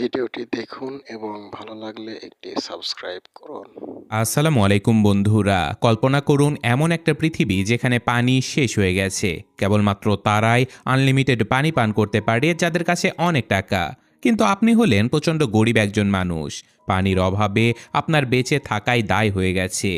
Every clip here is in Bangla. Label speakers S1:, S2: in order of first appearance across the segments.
S1: ভিডিওটি দেখুন এবং ভালো লাগলে একটি সাবস্ক্রাইব করুন।
S2: আসসালামু আলাইকুম বন্ধুরা। কল্পনা করুন এমন একটা পৃথিবী যেখানে পানি শেষ হয়ে গেছে। কেবলমাত্র তারাই আনলিমিটেড পানি পান করতে পারে যাদের কাছে অনেক টাকা। কিন্তু আপনি হলেন প্রচণ্ড গরিব একজন মানুষ। পানির অভাবে আপনার বেঁচে থাকাই দায় হয়ে গেছে।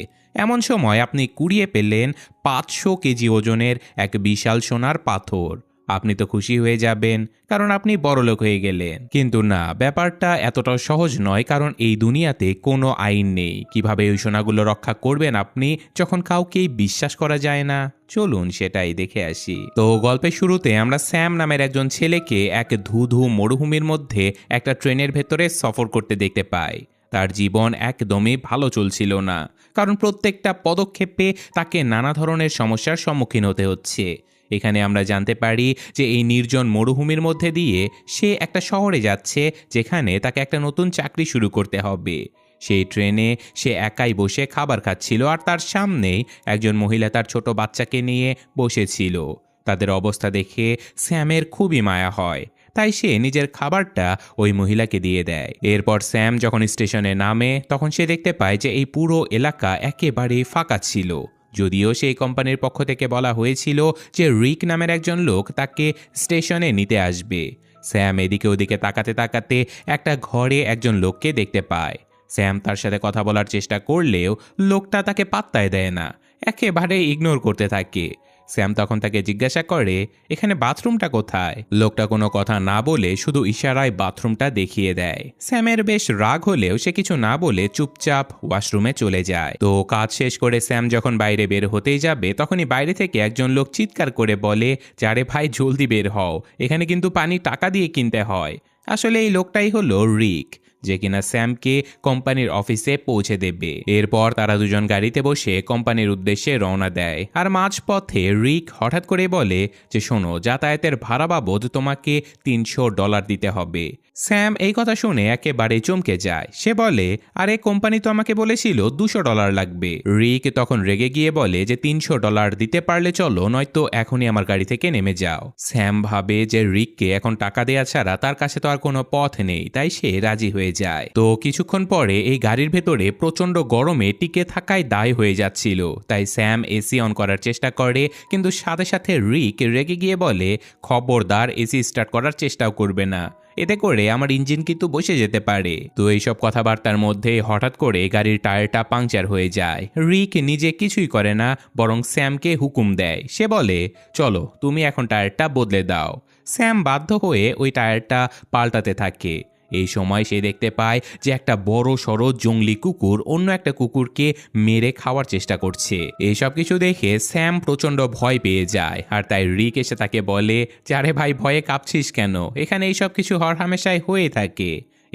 S2: এমন সময় আপনি কুড়িয়ে পেলেন 500 কেজি ওজনের এক বিশাল সোনার পাথর। আপনি তো খুশি হয়ে যাবেন, কারণ আপনি বড়লোক হয়ে গেলেন। কিন্তু না, ব্যাপারটা এতটাও সহজ নয়, কারণ এই দুনিয়াতে কোনো আইন নেই। কিভাবে ওই সোনাগুলো রক্ষা করবেন আপনি, যখন কাউকেই বিশ্বাস করা যায় না? চলুন সেটাই দেখে আসি। তো গল্পের শুরুতে আমরা স্যাম নামের একজন ছেলেকে এক ধুধু মরুভূমির মধ্যে একটা ট্রেনের ভেতরে সফর করতে দেখতে পাই। তার জীবন একদমই ভালো চলছিল না, কারণ প্রত্যেকটা পদক্ষেপে তাকে নানা ধরনের সমস্যার সম্মুখীন হতে হচ্ছে। এখানে আমরা জানতে পারি যে এই নির্জন মরুভূমির মধ্যে দিয়ে সে একটা শহরে যাচ্ছে, যেখানে তাকে একটা নতুন চাকরি শুরু করতে হবে। সেই ট্রেনে সে একাই বসে খাবার খাচ্ছিল, আর তার সামনেই একজন মহিলা তার ছোট বাচ্চাকে নিয়ে বসেছিল। তাদের অবস্থা দেখে স্যামের খুবই মায়া হয়, তাই সে নিজের খাবারটা ওই মহিলাকে দিয়ে দেয়। এরপর স্যাম যখন স্টেশনে নামে, তখন সে দেখতে পায় যে এই পুরো এলাকা একেবারেই ফাঁকা ছিল। যদিও সেই কোম্পানির পক্ষ থেকে বলা হয়েছিল যে রিক নামের একজন লোক তাকে স্টেশনে নিতে আসবে। স্যাম এদিকে ওদিকে তাকাতে তাকাতে একটা ঘরে একজন লোককে দেখতে পায়। স্যাম তার সাথে কথা বলার চেষ্টা করলেও লোকটা তাকে পাত্তাই দেয় না, একেবারে ইগনোর করতে থাকে। স্যাম তখন তাকে জিজ্ঞাসা করে, এখানে বাথরুমটা কোথায়? লোকটা কোনো কথা না বলে শুধু ইশারায় বাথরুমটা দেখিয়ে দেয়। স্যামের বেশ রাগ হলেও সে কিছু না বলে চুপচাপ ওয়াশরুমে চলে যায়। তো কাজ শেষ করে স্যাম যখন বাইরে বের হতেই যাবে, তখনই বাইরে থেকে একজন লোক চিৎকার করে বলে, যারে ভাই জলদি বের হও, এখানে কিন্তু পানি টাকা দিয়ে কিনতে হয়। আসলে এই লোকটাই হলো রিক, যে কিনা স্যামকে কোম্পানির অফিসে পৌঁছে দেবে। এরপর তারা দুজন গাড়িতে বসে কোম্পানির উদ্দেশ্যে রওনা দেয়। আর মাঝপথে রিক হঠাৎ করে বলে যে, শোনো, যাতায়াতের ভাড়া বাবদ তোমাকে $300 দিতে হবে। স্যাম এই কথা শুনে একেবারে চমকে যায়। সে বলে, আরে কোম্পানি তো আমাকে বলেছিল $200 লাগবে। রিক তখন রেগে গিয়ে বলে যে $300 দিতে পারলে চলো, নয়তো এখনই আমার গাড়ি থেকে নেমে যাও। স্যাম ভাবে যে রিককে এখন টাকা দেয়া ছাড়া তার কাছে তো আর কোনো পথ নেই, তাই সে রাজি হয়ে যায়। তো কিছুক্ষণ পরে এই গাড়ির ভেতরে প্রচন্ড গরমে টিকে থাকায় দায় হয়ে যাচ্ছিল, তাই স্যাম এসি অন করার চেষ্টা করে, কিন্তু সাথে সাথে রিক রেগে গিয়ে বলে, খবরদার এসি স্টার্ট করার চেষ্টাও করবে না, এতে করে আমার ইঞ্জিন কিন্তু বসে যেতে পারে। তো এইসব কথাবার্তার মধ্যে হঠাৎ করে গাড়ির টায়ারটা পাংচার হয়ে যায়। রিক নিজে কিছুই করে না, বরং স্যামকে হুকুম দেয়। সে বলে, চলো তুমি এখন টায়ারটা বদলে দাও। স্যাম বাধ্য হয়ে ওই টায়ারটা পাল্টাতে থাকে। এই সময় সে দেখতে পায় যে একটা বড় সড়ো জংলি কুকুর অন্য একটা কুকুরকে মেরে খাওয়ার চেষ্টা করছে। এইসব কিছু দেখে স্যাম প্রচণ্ড ভয় পেয়ে যায়, আর তাই রিক এসে তাকে বলে, আরে ভাই, ভয়ে কাঁপছিস কেন? এখানে এইসব কিছু হরহামেশাই হয়ে থাকে।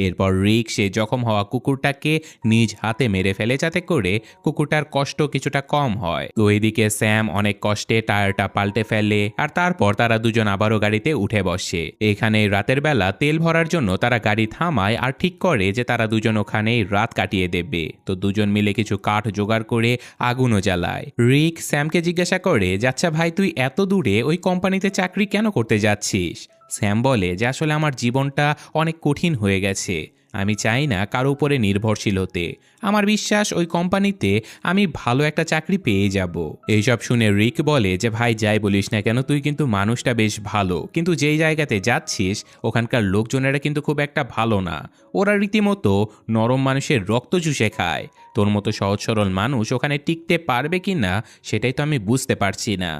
S2: এরপর রিক সে জখম হওয়া কুকুরটাকে নিজ হাতে মেরে ফেলে, যাতে করে কুকুরটার কষ্ট কিছুটা কম হয়। তো এদিকে স্যাম অনেক কষ্টে টায়ারটা পাল্টে ফেলে, আর তারপর তারা দুজন আবারও গাড়িতে উঠে বসে। এখানে রাতের বেলা তেল ভরার জন্য তারা গাড়ি থামায় আর ঠিক করে যে তারা দুজন ওখানেই রাত কাটিয়ে দেবে। তো দুজন মিলে কিছু কাঠ জোগাড় করে আগুনও জ্বালায়। রিক স্যামকে জিজ্ঞাসা করে, আচ্ছা ভাই, তুই এত দূরে ওই কোম্পানিতে চাকরি কেন করতে যাচ্ছিস? স্যাম বলে যে আসলে আমার জীবনটা অনেক কঠিন হয়ে গেছে, আমি চাই না কারো উপরে নির্ভরশীল হতে। আমার বিশ্বাস ওই কোম্পানিতে আমি ভালো একটা চাকরি পেয়ে যাব। এইসব শুনে রিক বলে যে, ভাই যাই বলিস না কেন, তুই কিন্তু মানুষটা বেশ ভালো, কিন্তু যেই জায়গাতে যাচ্ছিস ওখানকার লোকজনেরা কিন্তু খুব একটা ভালো না। ওরা রীতিমতো নরম মানুষের রক্ত চুষে খায়। তোর মতো সহজ সরল মানুষ ওখানে টিকতে পারবে কি না সেটাই তো আমি বুঝতে পারছি না।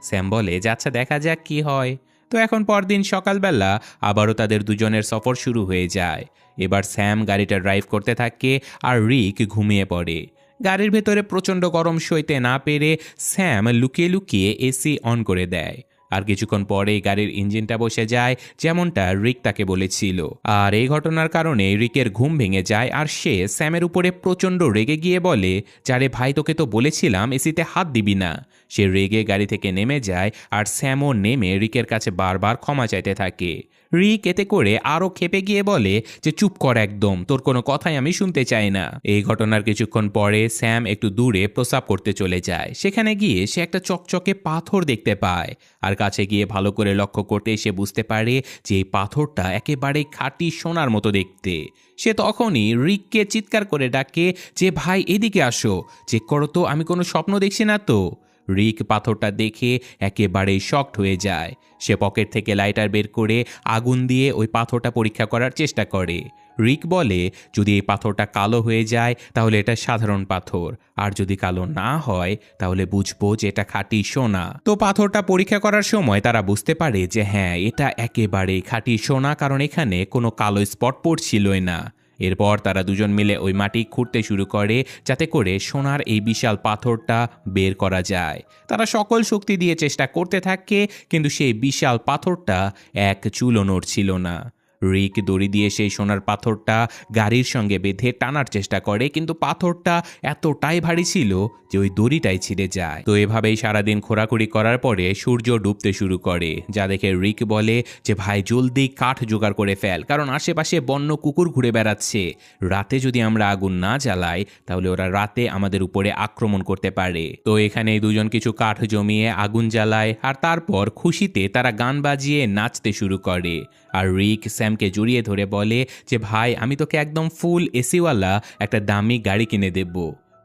S2: স্যাম বলে যে, আচ্ছা দেখা যাক কি হয়। তো এখন পরদিন সকালবেলা আবারও তাদের দুজনের সফর শুরু হয়ে যায়। এবার স্যাম গাড়িটা ড্রাইভ করতে থাকে, আর রিক ঘুমিয়ে পড়ে। গাড়ির ভেতরে প্রচণ্ড গরম সইতে না পেরে স্যাম লুকিয়ে লুকিয়ে এসি অন করে দেয়। আর কিছুক্ষণ পরে গাড়ির ইঞ্জিনটা বসে যায়, যেমনটা রিক তাকে বলেছিল। আর এই ঘটনার কারণে রিকের ঘুম ভেঙে যায়, আর সে স্যামের উপরে প্রচণ্ড রেগে গিয়ে বলে, যারে ভাই, তোকে তো বলেছিলাম এসিতে হাত দিবি না। সে রেগে গাড়ি থেকে নেমে যায়, আর স্যামও নেমে রিকের কাছে বারবার ক্ষমা চাইতে থাকে। রিক এতে করে আরও ক্ষেপে গিয়ে বলে যে চুপ কর একদম, তোর কোনো কথাই আমি শুনতে চাই না। এই ঘটনার কিছুক্ষণ পরে স্যাম একটু দূরে প্রস্রাব করতে চলে যায়। সেখানে গিয়ে সে একটা চকচকে পাথর দেখতে পায়, আর কাছে গিয়ে ভালো করে লক্ষ্য করতে সে বুঝতে পারে যে এই পাথরটা একেবারে খাঁটি সোনার মতো দেখতে। সে তখনই রিককে চিৎকার করে ডাকে যে ভাই এদিকে আসো, চেক করো তো আমি কোনো স্বপ্ন দেখছি না তো। রিক পাথরটা দেখে একেবারেই শকড হয়ে যায়। সে পকেট থেকে লাইটার বের করে আগুন দিয়ে ওই পাথরটা পরীক্ষা করার চেষ্টা করে। রিক বলে যদি এই পাথরটা কালো হয়ে যায় তাহলে এটা সাধারণ পাথর, আর যদি কালো না হয় তাহলে বুঝবো যে এটা খাঁটি সোনা। তো পাথরটা পরীক্ষা করার সময় তারা বুঝতে পারে যে হ্যাঁ, এটা একেবারেই খাঁটি সোনা, কারণ এখানে কোনো কালো স্পট পড়ছিলই না। এরপর তারা দুজন মিলে ওই মাটি খুঁড়তে শুরু করে যাতে করে সোনার এই বিশাল পাথরটা বের করা যায়। তারা সকল শক্তি দিয়ে চেষ্টা করতে থাকে, কিন্তু সেই বিশাল পাথরটা এক চুলও নড়ছিল না। রিক দড়ি দিয়ে সেই সোনার পাথরটা গাড়ির সঙ্গে বেঁধে টানার চেষ্টা করে, কিন্তু পাথরটা এতটাই ভারী ছিল যে ওই দড়িটাই ছিঁড়ে যায়। তো এভাবেই সারাদিন খোঁড়াখুড়ি করার পরে সূর্য ডুবতে শুরু করে, যা দেখে রিক বলে যে ভাই জলদি কাঠ জোগাড় করে ফেল, কারণ আশেপাশে বন্য কুকুর ঘুরে বেড়াচ্ছে। রাতে যদি আমরা আগুন না জ্বালাই তাহলে ওরা রাতে আমাদের উপরে আক্রমণ করতে পারে। তো এখানে দুজন কিছু কাঠ জমিয়ে আগুন জ্বালায়, আর তারপর খুশিতে তারা গান বাজিয়ে নাচতে শুরু করে। আর রিক স্যামকে জড়িয়ে ধরে বলে যে ভাই আমি তোকে একদম ফুল এসিওয়ালা একটা দামি গাড়ি কিনে দেব।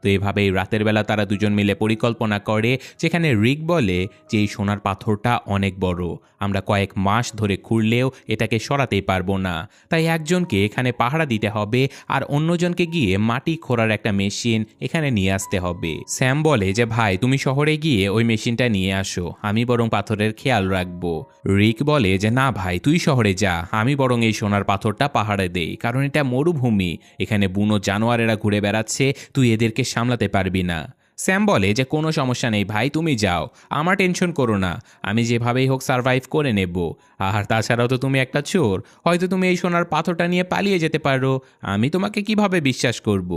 S2: তো এভাবেই রাতের বেলা তারা দুজন মিলে পরিকল্পনা করে, যেখানে রিক বলে যে এই সোনার পাথরটা অনেক বড়, আমরা কয়েক মাস ধরে খুঁড়লেও এটাকে সরাতেই পারবো না, তাই একজনকে এখানে পাহারা দিতে হবে আর অন্যজনকে গিয়ে মাটি খোঁড়ার একটা মেশিন এখানে নিয়ে আসতে হবে। স্যাম বলে যে ভাই তুমি শহরে গিয়ে ওই মেশিনটা নিয়ে আসো, আমি বরং পাথরের খেয়াল রাখবো। রিক বলে যে না ভাই তুই শহরে যা, আমি বরং এই সোনার পাথরটা পাহাড়ে দেই, কারণ এটা মরুভূমি, এখানে বুনো জানোয়ারেরা ঘুরে বেড়াচ্ছে, তুই এদেরকে সামলাতে পারবি না। স্যাম বলে যে কোনো সমস্যা নেই ভাই, তুমি যাও, আমার টেনশন করো না, আমি যেভাবেই হোক সার্ভাইভ করে নেব। আর তাছাড়াও তো তুমি একটা চোর, হয়তো তুমি এই সোনার পাথরটা নিয়ে পালিয়ে যেতে পারো, আমি তোমাকে কিভাবে বিশ্বাস করব।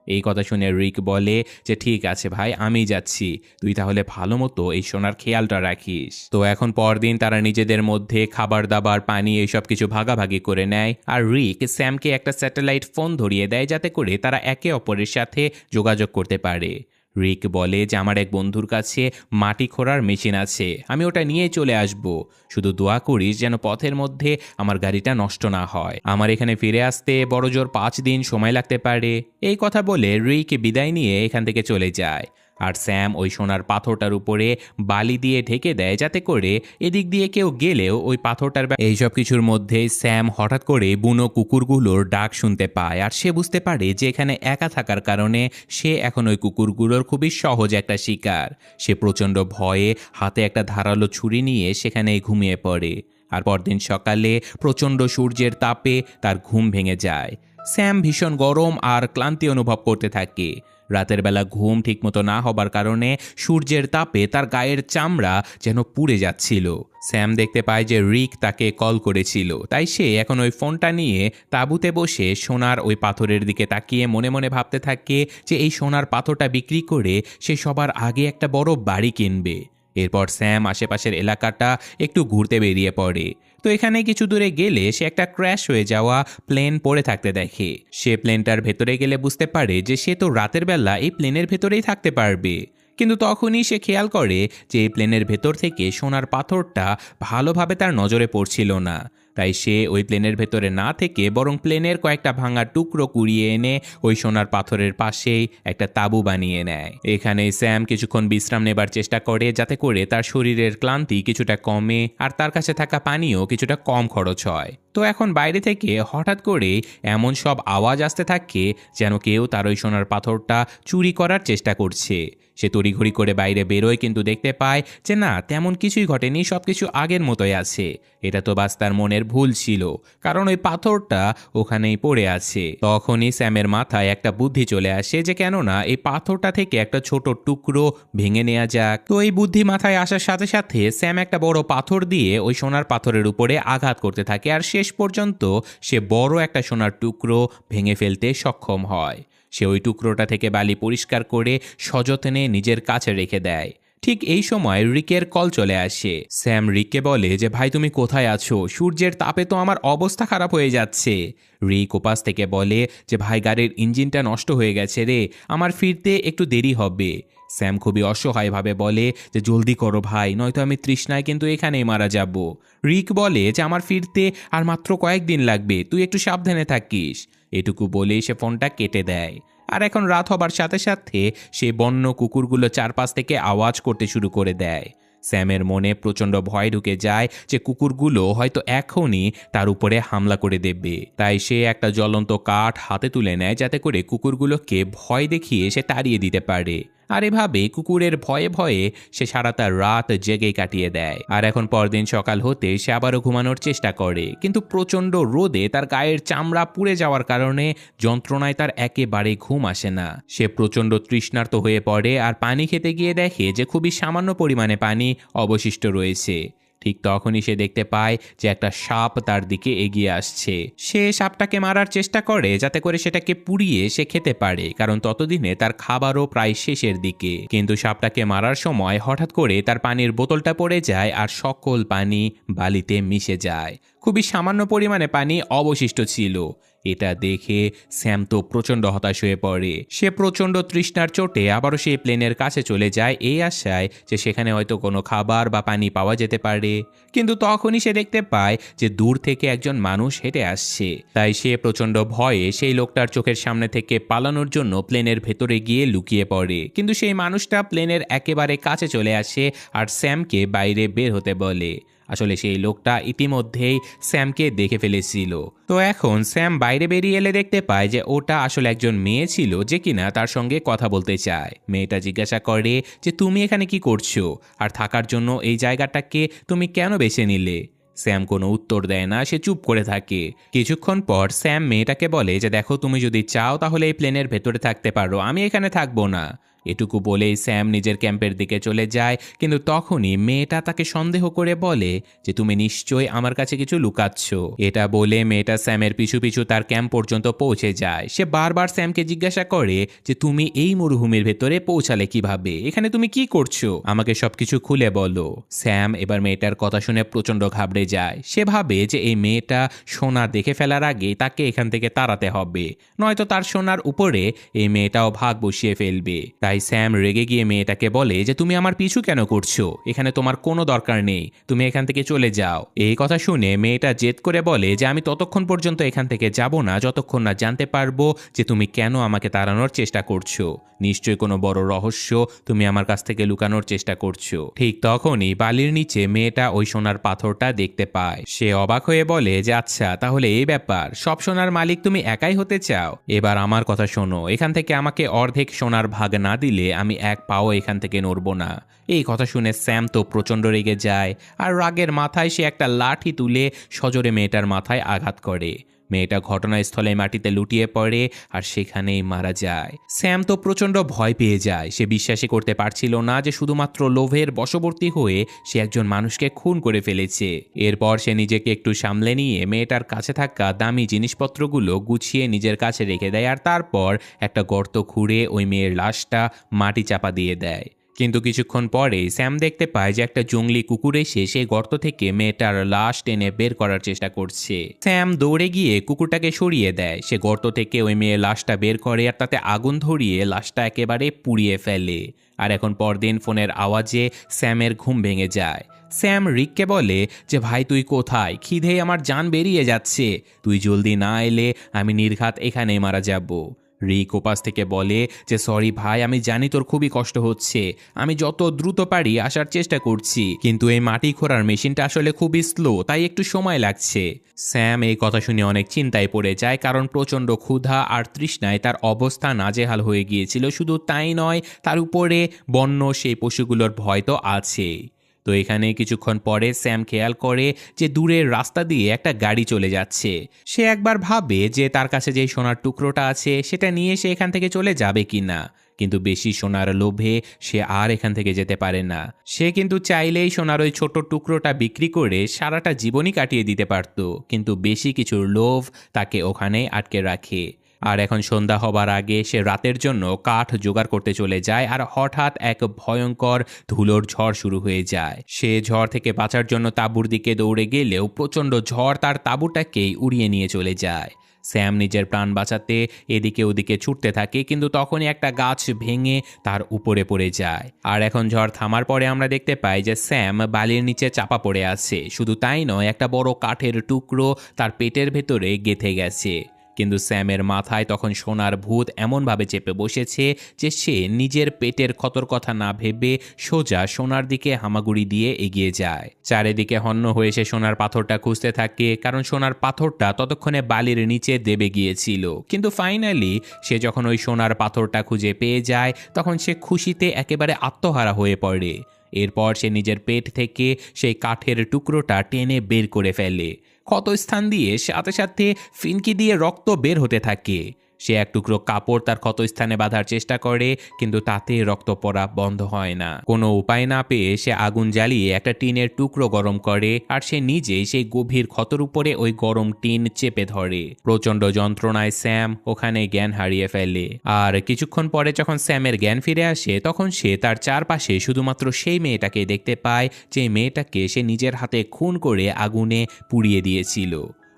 S2: এই কথা শুনে রিক বলে যে ঠিক আছে ভাই, আমি যাচ্ছি, তুই তাহলে ভালো মতো এই সোনার খেয়ালটা রাখিস। তো এখন পরদিন তারা নিজেদের মধ্যে খাবার দাবার পানি এইসব কিছু ভাগাভাগি করে নেয়, আর রিক স্যামকে একটা স্যাটেলাইট ফোন ধরিয়ে দেয় যাতে করে তারা একে অপরের সাথে যোগাযোগ করতে পারে। রিক বলে যে আমার এক বন্ধুর কাছে মাটি খোঁড়ার মেশিন আছে, আমি ওটা নিয়ে চলে আসব, শুধু দোয়া করিস যেন পথের মধ্যে আমার গাড়িটা নষ্ট না হয়, আমার এখানে ফিরে আসতে বড়জোর 5 দিন সময় লাগতে পারে। এই কথা বলে রিক বিদায় নিয়ে এখান থেকে চলে যায়, আর স্যাম ওই সোনার পাথরটার উপরে বালি দিয়ে ঢেকে দেয় যাতে করে এদিক দিয়ে কেউ গেলেও ওই পাথরটার এইসব কিছুর মধ্যে স্যাম হঠাৎ করে বুনো কুকুরগুলোর ডাক শুনতে পায়, আর সে বুঝতে পারে যে এখানে একা থাকার কারণে সে এখন ওই কুকুরগুলোর খুবই সহজ একটা শিকার। সে প্রচণ্ড ভয়ে হাতে একটা ধারালো ছুরি নিয়ে সেখানে ঘুমিয়ে পড়ে, আর পরদিন সকালে প্রচণ্ড সূর্যের তাপে তার ঘুম ভেঙে যায়। স্যাম ভীষণ গরম আর ক্লান্তি অনুভব করতে থাকে। রাতের বেলা ঘুম ঠিকমতো না হবার কারণে সূর্যের তাপে তার গায়ের চামড়া যেন পুড়ে যাচ্ছিল। স্যাম দেখতে পায় যে রিক তাকে কল করেছিল, তাই সে এখন ওই ফোনটা নিয়ে তাঁবুতে বসে সোনার ওই পাথরের দিকে তাকিয়ে মনে মনে ভাবতে থাকে যে এই সোনার পাথরটা বিক্রি করে সে সবার আগে একটা বড় বাড়ি কিনবে। এরপর স্যাম আশেপাশের এলাকাটা একটু ঘুরতে বেরিয়ে পড়ে। তো এখানে কিছু দূরে গেলে সে একটা ক্র্যাশ হয়ে যাওয়া প্লেন পড়ে থাকতে দেখে। সে প্লেনটার ভেতরে গেলে বুঝতে পারে যে সে তো রাতের বেলা এই প্লেনের ভেতরেই থাকতে পারবে, কিন্তু তখনই সে খেয়াল করে যে এই প্লেনের ভেতর থেকে সোনার পাথরটা ভালোভাবে তার নজরে পড়ছিল না। তাই সে ওই প্লেনের ভেতরে না থেকে বরং প্লেনের কয়েকটা ভাঙা টুকরো কুড়িয়ে এনে ওই সোনার পাথরের পাশেই একটা তাঁবু বানিয়ে নেয়। এখানে স্যাম কিছুক্ষণ বিশ্রাম নেবার চেষ্টা করে যাতে করে তার শরীরের ক্লান্তি কিছুটা কমে আর তার কাছে থাকা পানিও কিছুটা কম খরচ হয়। তো এখন বাইরে থেকে হঠাৎ করে এমন সব আওয়াজ আসতে থাকে যেন কেউ তার ওই সোনার পাথরটা চুরি করার চেষ্টা করছে। সে তড়িঘড়ি করে বাইরে বেরোয়, কিন্তু দেখতে পায় যে না, তেমন কিছুই ঘটেনি, সবকিছু আগের মতোই আছে। এটা তো বাস তার মনের ভুল ছিল, কারণ ওই পাথরটা ওখানেই পড়ে আছে। তখনই স্যামের মাথায় একটা বুদ্ধি চলে আসে যে কেননা এই পাথরটা থেকে একটা ছোট টুকরো ভেঙে নেওয়া যাক। তো এই বুদ্ধি মাথায় আসার সাথে সাথে স্যাম একটা বড় পাথর দিয়ে ওই সোনার পাথরের উপরে আঘাত করতে থাকে, আর শেষ পর্যন্ত সে বড় একটা সোনার টুকরো ভেঙে ফেলতে সক্ষম হয়। সে ওই টুকরোটা থেকে বালি পরিষ্কার করে সযত্নে নিজের কাছে রেখে দেয়। ঠিক এই সময় রিকের কল চলে আসে। স্যাম রিককে বলে যে ভাই তুমি কোথায় আছো, সূর্যের তাপে তো আমার অবস্থা খারাপ হয়ে যাচ্ছে। রিক ওপাশ থেকে বলে যে ভাই গাড়ির ইঞ্জিনটা নষ্ট হয়ে গেছে রে, আমার ফিরতে একটু দেরি হবে। স্যাম খুবই অসহায়ভাবে বলে যে জলদি করো ভাই, নয়তো আমি তৃষ্ণায় কিন্তু এখানেই মারা যাব। রিক বলে যে আমার ফিরতে আর মাত্র কয়েকদিন লাগবে, তুই একটু সাবধানে থাকিস। এটুকু বলেই সে ফোনটা কেটে দেয়। আর এখন রাত হবার সাথে সাথে সেই বন্য কুকুরগুলো চারপাশ থেকে আওয়াজ করতে শুরু করে দেয়। স্যামের মনে প্রচণ্ড ভয় ঢুকে যায় যে কুকুরগুলো হয়তো এখনই তার উপরে হামলা করে দেবে। তাই সে একটা জ্বলন্ত কাঠ হাতে তুলে নেয় যাতে করে কুকুরগুলোকে ভয় দেখিয়ে সে তাড়িয়ে দিতে পারে। আর এভাবে কুকুরের ভয়ে ভয়ে সে সারা তার রাত জেগে কাটিয়ে দেয়। আর এখন পরদিন সকাল হতে সে আবারও ঘুমানোর চেষ্টা করে, কিন্তু প্রচণ্ড রোদে তার গায়ের চামড়া পুড়ে যাওয়ার কারণে যন্ত্রণায় তার একেবারে ঘুম আসে না। সে প্রচণ্ড তৃষ্ণার্ত হয়ে পড়ে আর পানি খেতে গিয়ে দেখে যে খুবই সামান্য পরিমাণে পানি অবশিষ্ট রয়েছে। ঠিক তখনই সে দেখতে পায় যে একটা সাপ তার দিকে এগিয়ে আসছে। সে সাপটাকে মারার চেষ্টা করে যাতে করে সেটাকে পুড়িয়ে সে খেতে পারে, কারণ ততদিনে তার খাবারও প্রায় শেষের দিকে। কিন্তু সাপটাকে মারার সময় হঠাৎ করে তার পানির বোতলটা পড়ে যায় আর সকল পানি বালিতে মিশে যায়। খুবই সামান্য পরিমাণে পানি অবশিষ্ট ছিল। এটা দেখে স্যাম তো প্রচণ্ড হতাশ হয়ে পড়ে। সে প্রচণ্ড তৃষ্ণার চোটে আবারও সেই প্লেনের কাছে চলে যায় এই আশায় যে সেখানে হয়তো কোনো খাবার বা পানি পাওয়া যেতে পারে। কিন্তু তখনই সে দেখতে পায় যে দূর থেকে একজন মানুষ হেঁটে আসছে। তাই সে প্রচণ্ড ভয়ে সেই লোকটার চোখের সামনে থেকে পালানোর জন্য প্লেনের ভেতরে গিয়ে লুকিয়ে পড়ে। কিন্তু সেই মানুষটা প্লেনের একেবারে কাছে চলে আসে আর স্যামকে বাইরে বের হতে বলে। আসলে সেই লোকটা ইতিমধ্যেই স্যামকে দেখে ফেলেছিল। তো এখন স্যাম বাইরে বেরিয়ে এলে দেখতে পায় যে ওটা আসলে একজন মেয়ে ছিল যে কিনা তার সঙ্গে কথা বলতে চায়। মেয়েটা জিজ্ঞাসা করে যে তুমি এখানে কি করছো, আর থাকার জন্য এই জায়গাটাকে তুমি কেন বেছে নিলে। স্যাম কোনো উত্তর দেয় না, সে চুপ করে থাকে। কিছুক্ষণ পর স্যাম মেয়েটাকে বলে যে দেখো, তুমি যদি চাও তাহলে এই প্লেনের ভেতরে থাকতে পারো, আমি এখানে থাকবো না। এটুকু বলেই স্যাম নিজের ক্যাম্পের দিকে চলে যায়। কিন্তু তখনই মেয়েটা তাকে সন্দেহ করে বলে যে তুমি নিশ্চয়ই আমার কাছে কিছু লুকাচ্ছ। এটা বলে মেয়েটা স্যামের পিছু পিছু তার ক্যাম্প পর্যন্ত পৌঁছে যায়। সে বারবার স্যামকে জিজ্ঞাসা করে যে তুমি এই মরুভূমির ভেতরে পৌঁছালে কিভাবে, এখানে তুমি কি করছো, আমাকে সবকিছু খুলে বলো। স্যাম এবার মেয়েটার কথা শুনে প্রচণ্ড ঘাবড়ে যায়। সে ভাবে যে এই মেয়েটা সোনা দেখে ফেলার আগে তাকে এখান থেকে তাড়াতে হবে, নয়তো তার সোনার উপরে এই মেয়েটাও ভাগ বসিয়ে ফেলবে। তাই স্যাম রেগে গিয়ে মেয়েটাকে বলে যে তুমি আমার পিছু কেন করছো, এখানে তোমার কোনো দরকার নেই, তুমি এখান থেকে চলে যাও। এই কথা শুনে মেয়েটা জেদ করে বলে যে আমি ততক্ষণ পর্যন্ত এখান থেকে যাব না যতক্ষণ না জানতে পারবো যে তুমি কেন আমাকে তাড়ানোর চেষ্টা করছো। নিশ্চয়ই কোনো বড় রহস্য তুমি আমার কাছ থেকে লুকানোর চেষ্টা করছো। ঠিক তখনই বালির নিচে মেয়েটা ওই সোনার পাথরটা দেখতে পায়। সে অবাক হয়ে বলে যে আচ্ছা, তাহলে এই ব্যাপার, সব সোনার মালিক তুমি একাই হতে চাও। এবার আমার কথা শোনো, এখান থেকে আমাকে অর্ধেক সোনার ভাগ না দিলে আমি এক পাও এখান থেকে নড়ব না। এই কথা শুনে স্যাম তো প্রচণ্ড রেগে যায় আর রাগের মাথায় সে একটা লাঠি তুলে সজোরে মেয়েটার মাথায় আঘাত করে। মেয়েটা ঘটনাস্থলে মাটিতে লুটিয়ে পড়ে আর সেখানেই মারা যায়। স্যাম তো প্রচণ্ড ভয় পেয়ে যায়। সে বিশ্বাসই করতে পারছিল না যে শুধুমাত্র লোভের বশবর্তী হয়ে সে একজন মানুষকে খুন করে ফেলেছে। এরপর সে নিজেকে একটু সামলে নিয়ে মেয়েটার কাছে থাকা দামি জিনিসপত্রগুলো গুছিয়ে নিজের কাছে রেখে দেয় আর তারপর একটা গর্ত খুঁড়ে ওই মেয়ের লাশটা মাটি চাপা দিয়ে দেয়। কিন্তু কিছুক্ষণ পরে স্যাম দেখতে পায় যে একটা জংলি কুকুর এসে সেই গর্ত থেকে মেয়েটার লাশ টেনে বের করার চেষ্টা করছে। স্যাম দৌড়ে গিয়ে কুকুরটাকে সরিয়ে দেয়। সে গর্ত থেকে ওই মেয়ের লাশটা বের করে আর তাতে আগুন ধরিয়ে লাশটা একেবারে পুড়িয়ে ফেলে। আর এখন পরদিন ফোনের আওয়াজে স্যামের ঘুম ভেঙে যায়। স্যাম রিককে বলে যে ভাই তুই কোথায়, খিদেই আমার জান বেরিয়ে যাচ্ছে, তুই জলদি না এলে আমি নির্ঘাত এখানেই মারা যাব। রিক ওপাশ থেকে বলে যে সরি ভাই, আমি জানি তোর খুবই কষ্ট হচ্ছে, আমি যত দ্রুত পারি আসার চেষ্টা করছি, কিন্তু এই মাটি খোঁড়ার মেশিনটা আসলে খুবই স্লো, তাই একটু সময় লাগছে। স্যাম এই কথা শুনে অনেক চিন্তায় পড়ে যায়, কারণ প্রচণ্ড ক্ষুধা আর তৃষ্ণায় তার অবস্থা নাজেহাল হয়ে গিয়েছিল। শুধু তাই নয়, তার উপরে বন্য সেই পশুগুলোর ভয় তো আছে। তো এখানে কিছুক্ষণ পরে স্যাম খেয়াল করে যে দূরের রাস্তা দিয়ে একটা গাড়ি চলে যাচ্ছে। সে একবার ভাবে যে তার কাছে যে সোনার টুকরোটা আছে সেটা নিয়ে সে এখান থেকে চলে যাবে কিনা, কিন্তু বেশি সোনার লোভে সে আর এখান থেকে যেতে পারে না। সে কিন্তু চাইলেই সোনার ওই ছোট টুকরোটা বিক্রি করে সারাটা জীবনই কাটিয়ে দিতে পারত, কিন্তু বেশি কিছুর লোভ তাকে ওখানেই আটকে রাখে। আর এখন সন্ধ্যা হবার আগে সে রাতের জন্য কাঠ জোগাড় করতে চলে যায়, আর হঠাৎ এক ভয়ঙ্কর ধুলোর ঝড় শুরু হয়ে যায়। সে ঝড় থেকে বাঁচার জন্য তাঁবুর দিকে দৌড়ে গেলেও প্রচণ্ড ঝড় তার তাঁবুটাকেই উড়িয়ে নিয়ে চলে যায়। স্যাম নিজের প্রাণ বাঁচাতে এদিকে ওদিকে ছুটতে থাকে, কিন্তু তখনই একটা গাছ ভেঙে তার উপরে পড়ে যায়। আর এখন ঝড় থামার পরে আমরা দেখতে পাই যে স্যাম বালির নিচে চাপা পড়ে আছে। শুধু তাই নয়, একটা বড় কাঠের টুকরো তার পেটের ভেতরে গেঁথে গেছে। কিন্তু স্যামের মাথায় তখন সোনার ভূত এমনভাবে চেপে বসেছে যে সে নিজের পেটের ক্ষতর কথা না ভেবে সোজা সোনার দিকে হামাগুড়ি দিয়ে এগিয়ে যায়। চারিদিকে হন্য হয়ে সে সোনার পাথরটা খুঁজতে থাকে, কারণ সোনার পাথরটা ততক্ষণে বালির নিচে দেবে গিয়েছিল। কিন্তু ফাইনালি সে যখন ওই সোনার পাথরটা খুঁজে পেয়ে যায়, তখন সে খুশিতে একেবারে আত্মহারা হয়ে পড়ে। এরপর সে নিজের পেট থেকে সেই কাঠের টুকরোটা টেনে বের করে ফেলে। ক্ষতস্থান দিয়ে সাথে সাথে ফিনকি দিয়ে রক্ত বের হতে থাকে। সে এক টুকরো কাপড় তার ক্ষতস্থানে বাঁধার চেষ্টা করে, কিন্তু তাতে রক্ত পড়া বন্ধ হয় না। কোনো উপায় না পেয়ে সে আগুন জ্বালিয়ে একটা টিনের টুকরো গরম করে, আর সে নিজেই সেই গভীর ক্ষতর উপরে ওই গরম টিন চেপে ধরে। প্রচণ্ড যন্ত্রণায় স্যাম ওখানে জ্ঞান হারিয়ে ফেলে। আর কিছুক্ষণ পরে যখন স্যামের জ্ঞান ফিরে আসে, তখন সে তার চারপাশে শুধুমাত্র সেই মেয়েটাকে দেখতে পায়, যে মেয়েটাকে সে নিজের হাতে খুন করে আগুনে পুড়িয়ে দিয়েছিল।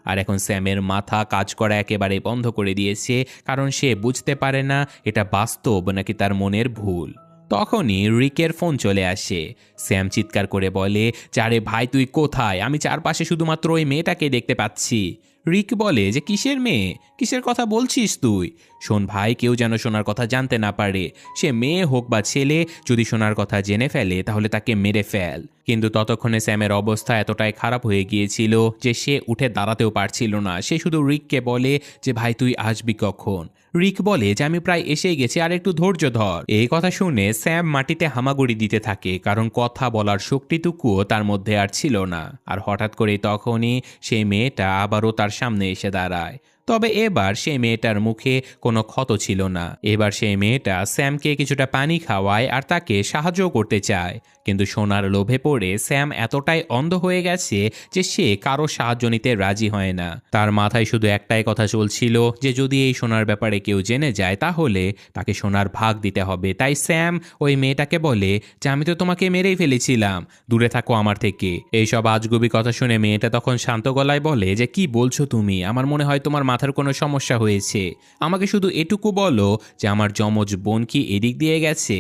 S2: আর এখন স্যামের মাথা কাজ করা একেবারে বন্ধ করে দিয়েছে, কারণ সে বুঝতে পারে না এটা বাস্তব নাকি তার মনের ভুল। তখনই রিকের ফোন চলে আসে। স্যাম চিৎকার করে বলে, আরে ভাই তুই কোথায়? আমি চারপাশে শুধুমাত্র ওই মেয়েটাকে দেখতে পাচ্ছি। রিক বলে যে কিসের মেয়ে, কিসের কথা বলছিস তুই? শোন ভাই, কেউ যেন সোনার কথা জানতে না পারে। সে মেয়ে হোক বা ছেলে, যদি সোনার কথা জেনে ফেলে তাহলে তাকে মেরে ফেল। কিন্তু ততক্ষণে স্যামের অবস্থা এতটাই খারাপ হয়ে গিয়েছিল যে সে উঠে দাঁড়াতেও পারছিল না। সে শুধু রিককে বলে যে ভাই তুই আসবি কখন? রিক বলে যে আমি প্রায় এসেই গেছি, আর একটু ধৈর্য ধর। এই কথা শুনে স্যাম মাটিতে হামাগুড়ি দিতে থাকে, কারণ কথা বলার শক্তিটুকুও তার মধ্যে আর ছিল না। আর হঠাৎ করে তখনই সেই মেয়েটা আবারও তার সামনে এসে দাঁড়ায়। তবে এবার সেই মেয়েটার মুখে কোনো ক্ষত ছিল না। এবার সেই মেয়েটা স্যামকে কিছুটা পানি খাওয়ায় আর তাকে সাহায্য করতে চায়, কিন্তু সোনার লোভে পড়ে স্যাম এতটাই অন্ধ হয়ে গেছে যে সে কারো সাহায্য নিতে রাজি হয় না। তার মাথায় শুধু একটাই কথা চলছিল, যে যদি এই সোনার ব্যাপারে কেউ জেনে যায় তাহলে তাকে সোনার ভাগ দিতে হবে। তাই স্যাম ওই মেয়েটাকে বলে যে আমি তো তোমাকে মেরেই ফেলেছিলাম, দূরে থাকো আমার থেকে। এইসব আজগুবি কথা শুনে মেয়েটা তখন শান্ত গলায় বলে যে কি বলছো তুমি? আমার মনে হয় তোমার মাথার কোনো সমস্যা হয়েছে। আমাকে শুধু এটুকু বলো যে আমার যমজ বোন কি এদিক দিয়ে গেছে?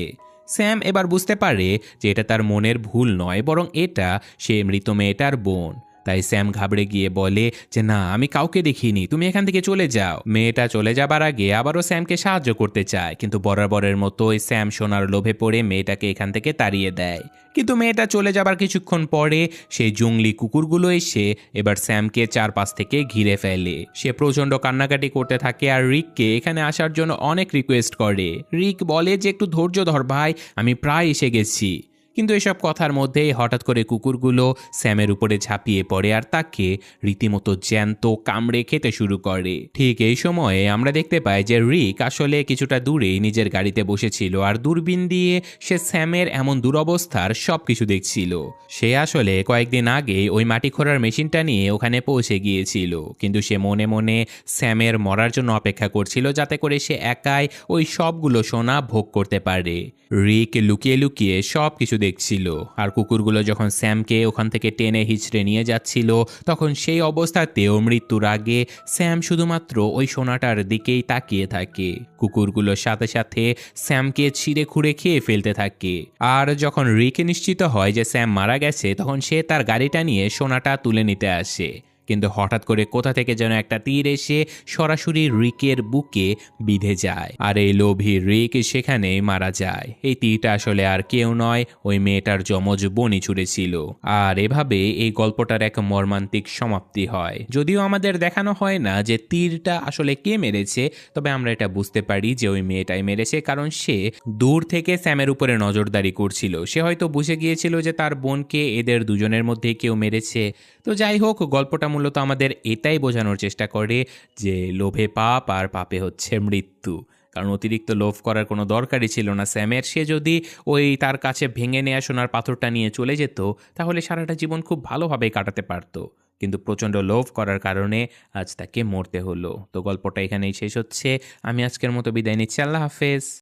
S2: স্যাম এবার বুঝতে পারে যে এটা তার মনের ভুল নয়, বরং এটা সে মৃত মেয়েটার বোন। তাই স্যাম ঘাবড়ে গিয়ে বলে যে না, আমি কাউকে দেখিনি, তুমি এখান থেকে চলে যাও। মেয়েটা চলে যাবার আগে আবারও স্যামকে সাহায্য করতে চায়, কিন্তু বরাবরের মতোই স্যাম সোনার লোভে পড়ে মেয়েটাকে এখান থেকে তাড়িয়ে দেয়। কিন্তু মেয়েটা চলে যাবার কিছুক্ষণ পরে সেই জঙ্গলি কুকুরগুলো এসে এবার স্যামকে চারপাশ থেকে ঘিরে ফেলে। সে প্রচণ্ড কান্নাকাটি করতে থাকে আর রিককে এখানে আসার জন্য অনেক রিকোয়েস্ট করে। রিক বলে যে একটু ধৈর্য ধর ভাই, আমি প্রায় এসে গেছি। কিন্তু এসব কথার মধ্যেই হঠাৎ করে কুকুরগুলো স্যামের উপরে ঝাঁপিয়ে পড়ে আর তাকে রীতিমতো জ্যান্ত কামড়ে খেতে শুরু করে। ঠিক এই সময়ে আমরা দেখতে পাই যে রিক আসলে কিছুটা দূরেই নিজের গাড়িতে বসেছিল, আর দূরবীন দিয়ে সে স্যামের এমন দুরবস্থার সব কিছু দেখছিল। সে আসলে কয়েকদিন আগেই ওই মাটি খোঁড়ার মেশিনটা নিয়ে ওখানে পৌঁছে গিয়েছিল, কিন্তু সে মনে মনে স্যামের মরার জন্য অপেক্ষা করছিল, যাতে করে সে একাই ওই সবগুলো সোনা ভোগ করতে পারে। রিক লুকিয়ে লুকিয়ে সব কিছু দেখছিল, আর কুকুরগুলো যখন স্যামকে ওখান থেকে টেনে হিচড়ে নিয়ে যাচ্ছিল, তখন সেই অবস্থাতেও মৃত্যুর আগে স্যাম শুধুমাত্র ওই সোনাটার দিকেই তাকিয়ে থাকে। কুকুরগুলোর সাথে সাথে স্যামকে ছিঁড়ে খুঁড়ে খেয়ে ফেলতে থাকে। আর যখন রিক নিশ্চিত হয় যে স্যাম মারা গেছে, তখন সে তার গাড়িটা নিয়ে সোনাটা তুলে নিতে আসে। কিন্তু হঠাৎ করে কোথা থেকে যেন একটা তীর এসে সরাসরি রিকের বুকে বিঁধে যায়, আর এই লোভী রিক সেখানেই মারা যায়। এই তীরটা আসলে আর কেউ নয়, ওই মেয়েটার যমজ বোনই ছুঁড়েছিল। আর এভাবে এই গল্পটার এক মর্মান্তিক সমাপ্তি হয়। যদিও আমাদের দেখানো হয় না যে তীরটা আসলে কে মেরেছে, তবে আমরা এটা বুঝতে পারি যে ওই মেয়েটাই মেরেছে, কারণ সে দূর থেকে স্যামের উপরে নজরদারি করছিল। সে হয়তো বুঝে গিয়েছিল যে তার বোনকে এদের দুজনের মধ্যে কেউ মেরেছে। তো যাই হোক, গল্পটা মূলত আমাদের এটাই বোঝানোর চেষ্টা করে যে লোভে পাপ আর পাপে হচ্ছে মৃত্যু। কারণ অতিরিক্ত লোভ করার কোনো দরকারই ছিল না স্যামের। সে যদি ওই তার কাছে ভেঙে নেয়া সোনার পাথরটা নিয়ে চলে যেত, তাহলে সারাটা জীবন খুব ভালোভাবেই কাটাতে পারত। কিন্তু প্রচণ্ড লোভ করার কারণে আজ তাকে মরতে হলো। তো গল্পটা এখানেই শেষ হচ্ছে। আমি আজকের মতো বিদায় নিচ্ছি। আল্লাহ হাফেজ।